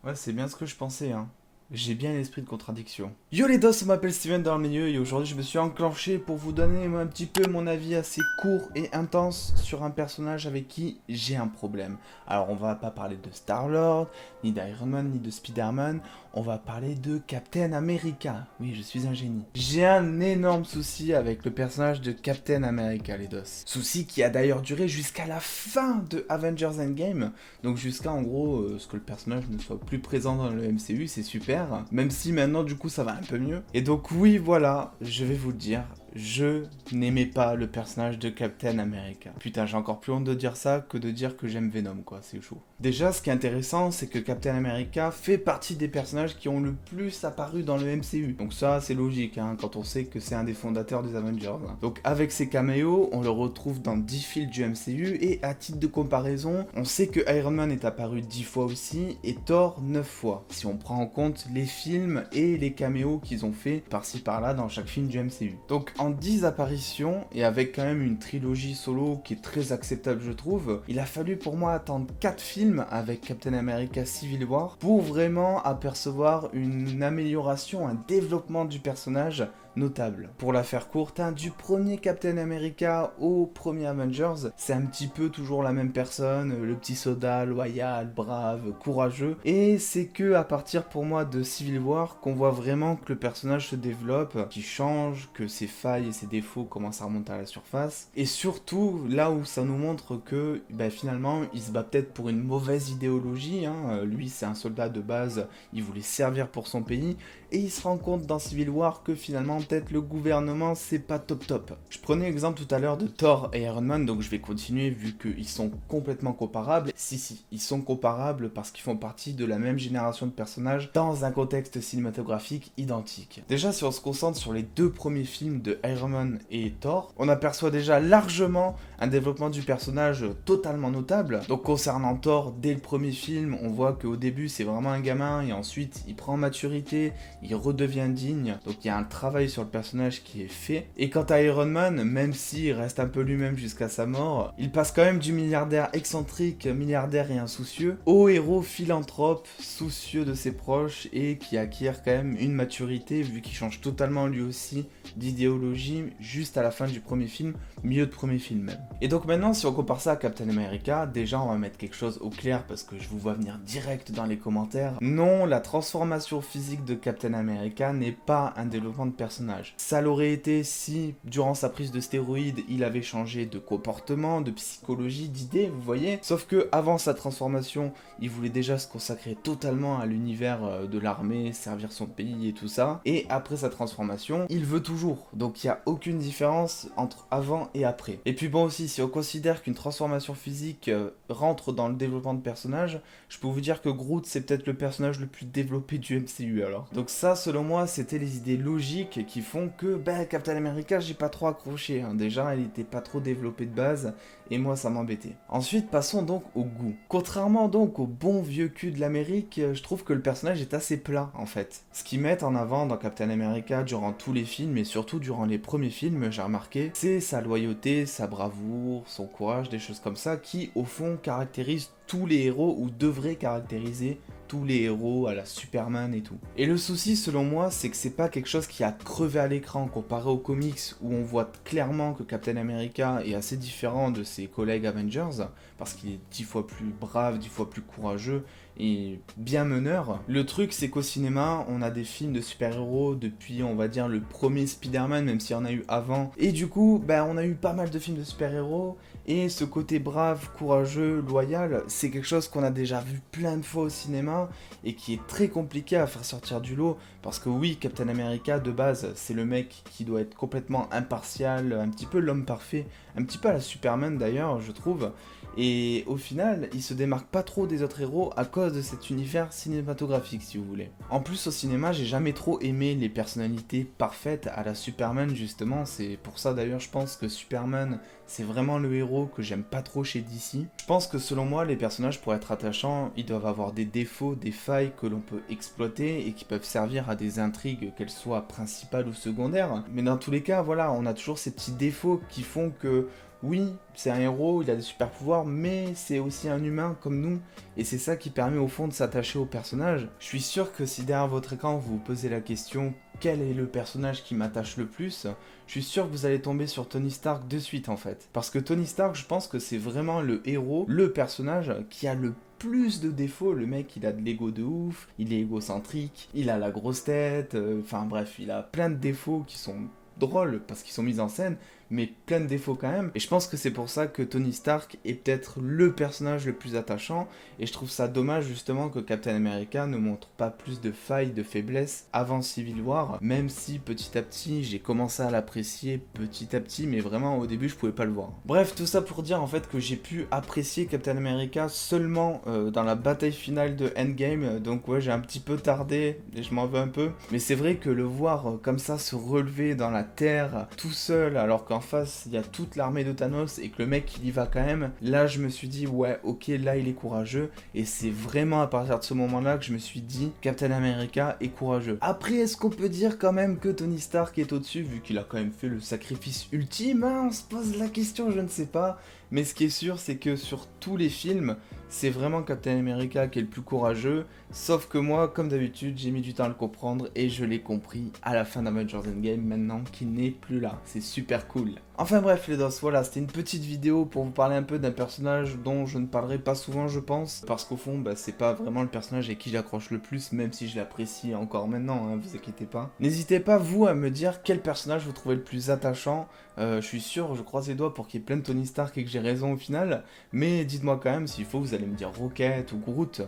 Ouais, c'est bien ce que je pensais, hein. J'ai bien l'esprit de contradiction. Yo les dos, on m'appelle Steven dans le milieu et aujourd'hui je me suis enclenché pour vous donner un petit peu mon avis assez court et intense sur un personnage avec qui j'ai un problème. Alors on va pas parler de Star-Lord, ni d'Iron Man, ni de Spider-Man, on va parler de Captain America. Oui, je suis un génie. J'ai un énorme souci avec le personnage de Captain America, les dos. Souci qui a d'ailleurs duré jusqu'à la fin de Avengers Endgame, donc jusqu'à en gros ce que le personnage ne soit plus présent dans le MCU, c'est super. Même si maintenant du coup ça va un peu mieux. Et donc oui voilà, je vais vous le dire, je n'aimais pas le personnage de Captain America. Putain, j'ai encore plus honte de dire ça que de dire que j'aime Venom, quoi, c'est chaud. Déjà, ce qui est intéressant, c'est que Captain America fait partie des personnages qui ont le plus apparu dans le MCU. Donc ça, c'est logique, hein, quand on sait que c'est un des fondateurs des Avengers. Donc avec ses caméos, on le retrouve dans 10 films du MCU, et à titre de comparaison, on sait que Iron Man est apparu 10 fois aussi, et Thor 9 fois, si on prend en compte les films et les caméos qu'ils ont fait par-ci par-là dans chaque film du MCU. Donc en 10 apparitions, et avec quand même une trilogie solo qui est très acceptable je trouve, il a fallu pour moi attendre 4 films avec Captain America Civil War pour vraiment apercevoir une amélioration, un développement du personnage notable. Pour la faire courte, hein, du premier Captain America au premier Avengers, c'est un petit peu toujours la même personne, le petit soldat loyal, brave, courageux, et c'est que à partir pour moi de Civil War qu'on voit vraiment que le personnage se développe, qu'il change, que ses failles et ses défauts commencent à remonter à la surface, et surtout là où ça nous montre que finalement il se bat peut-être pour une mauvaise idéologie, hein. Lui c'est un soldat de base, il voulait servir pour son pays, et il se rend compte dans Civil War que finalement peut-être le gouvernement c'est pas top top. Je prenais l'exemple tout à l'heure de Thor et Iron Man, donc je vais continuer vu qu'ils sont complètement comparables. Si, ils sont comparables parce qu'ils font partie de la même génération de personnages dans un contexte cinématographique identique. Déjà si on se concentre sur les deux premiers films de Iron Man et Thor, on aperçoit déjà largement un développement du personnage totalement notable. Donc concernant Thor, dès le premier film, on voit qu'au début c'est vraiment un gamin et ensuite il prend maturité, il redevient digne, donc il y a un travail sur le personnage qui est fait. Et quant à Iron Man, même s'il reste un peu lui-même jusqu'à sa mort, il passe quand même du milliardaire excentrique, milliardaire et insoucieux, au héros philanthrope, soucieux de ses proches et qui acquiert quand même une maturité vu qu'il change totalement lui aussi d'idéologie juste à la fin du premier film, milieu de premier film même. Et donc maintenant si on compare ça à Captain America, déjà on va mettre quelque chose au clair parce que je vous vois venir direct dans les commentaires. Non, la transformation physique de Captain America n'est pas un développement de personnage. Ça l'aurait été si, durant sa prise de stéroïdes, il avait changé de comportement, de psychologie, d'idées, vous voyez. Sauf que avant sa transformation, il voulait déjà se consacrer totalement à l'univers de l'armée, servir son pays et tout ça. Et après sa transformation, il veut toujours. Donc il n'y a aucune différence entre avant et après. Et puis bon aussi, si on considère qu'une transformation physique rentre dans le développement de personnage, je peux vous dire que Groot c'est peut-être le personnage le plus développé du MCU alors. Donc ça selon moi c'était les idées logiques qui font que Captain America j'ai pas trop accroché, hein. Déjà il était pas trop développé de base et moi ça m'embêtait. Ensuite passons donc au goût. Contrairement donc au bon vieux cul de l'Amérique, je trouve que le personnage est assez plat en fait. Ce qu'ils mettent en avant dans Captain America durant tous les films et surtout durant les premiers films, j'ai remarqué, c'est sa loyauté, sa bravoure, son courage, des choses comme ça qui au fond caractérisent tous les héros ou devraient caractériser tous les héros à la Superman et tout. Et le souci selon moi c'est que c'est pas quelque chose qui a crevé à l'écran comparé aux comics où on voit clairement que Captain America est assez différent de ses collègues Avengers parce qu'il est 10 fois plus brave, 10 fois plus courageux et bien meneur. Le truc c'est qu'au cinéma on a des films de super-héros depuis on va dire le premier Spider-Man même s'il y en a eu avant et du coup on a eu pas mal de films de super-héros et ce côté brave, courageux, loyal, c'est quelque chose qu'on a déjà vu plein de fois au cinéma et qui est très compliqué à faire sortir du lot parce que oui, Captain America de base, c'est le mec qui doit être complètement impartial, un petit peu l'homme parfait, un petit peu à la Superman d'ailleurs, je trouve. Et au final, il se démarque pas trop des autres héros à cause de cet univers cinématographique, si vous voulez. En plus, au cinéma, j'ai jamais trop aimé les personnalités parfaites à la Superman, justement. C'est pour ça d'ailleurs, je pense que Superman, c'est vraiment le héros que j'aime pas trop chez DC. Je pense que selon moi, les personnages, pour être attachants, ils doivent avoir des défauts, des failles que l'on peut exploiter et qui peuvent servir à des intrigues, qu'elles soient principales ou secondaires. Mais dans tous les cas, voilà, on a toujours ces petits défauts qui font que oui, c'est un héros, il a des super pouvoirs, mais c'est aussi un humain comme nous, et c'est ça qui permet au fond de s'attacher au personnage. Je suis sûr que si derrière votre écran vous vous posez la question quel est le personnage qui m'attache le plus, je suis sûr que vous allez tomber sur Tony Stark de suite en fait. Parce que Tony Stark, je pense que c'est vraiment le héros, le personnage qui a le plus de défauts. Le mec, il a de l'ego de ouf, il est égocentrique, il a la grosse tête, enfin bref, il a plein de défauts qui sont drôles parce qu'ils sont mis en scène, mais plein de défauts quand même. Et je pense que c'est pour ça que Tony Stark est peut-être le personnage le plus attachant, et je trouve ça dommage justement que Captain America ne montre pas plus de failles, de faiblesses avant Civil War, même si petit à petit j'ai commencé à l'apprécier petit à petit, mais vraiment au début je pouvais pas le voir. Bref, tout ça pour dire en fait que j'ai pu apprécier Captain America seulement dans la bataille finale de Endgame, donc ouais, j'ai un petit peu tardé et je m'en veux un peu, mais c'est vrai que le voir comme ça se relever dans la terre tout seul alors qu'en face il y a toute l'armée de Thanos et que le mec il y va quand même, là je me suis dit ouais ok, là il est courageux, et c'est vraiment à partir de ce moment là que je me suis dit Captain America est courageux. Après, est-ce qu'on peut dire quand même que Tony Stark est au-dessus vu qu'il a quand même fait le sacrifice ultime, hein? On se pose la question, je ne sais pas, mais ce qui est sûr c'est que sur tous les films c'est vraiment Captain America qui est le plus courageux, sauf que moi, comme d'habitude, j'ai mis du temps à le comprendre et je l'ai compris à la fin d'Avengers Endgame maintenant qu'il n'est plus là. C'est super cool. Enfin bref les dos, voilà, c'était une petite vidéo pour vous parler un peu d'un personnage dont je ne parlerai pas souvent je pense, parce qu'au fond bah, c'est pas vraiment le personnage avec qui j'accroche le plus, même si je l'apprécie encore maintenant, hein, vous inquiétez pas. N'hésitez pas vous à me dire quel personnage vous trouvez le plus attachant, je suis sûr, je croise les doigts pour qu'il y ait plein de Tony Stark et que j'ai raison au final, mais dites-moi quand même s'il faut, vous allez me dire Rocket ou Groot.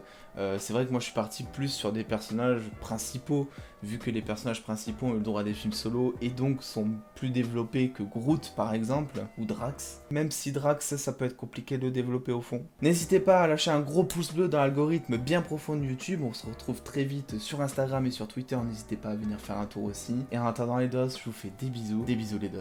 C'est vrai que moi je suis parti plus sur des personnages principaux, vu que les personnages principaux ont eu le droit à des films solo et donc sont plus développés que Groot par exemple, ou Drax. Même si Drax ça peut être compliqué de développer au fond. N'hésitez pas à lâcher un gros pouce bleu dans l'algorithme bien profond de YouTube, on se retrouve très vite sur Instagram et sur Twitter, n'hésitez pas à venir faire un tour aussi. Et en attendant les dos, je vous fais des bisous les dos.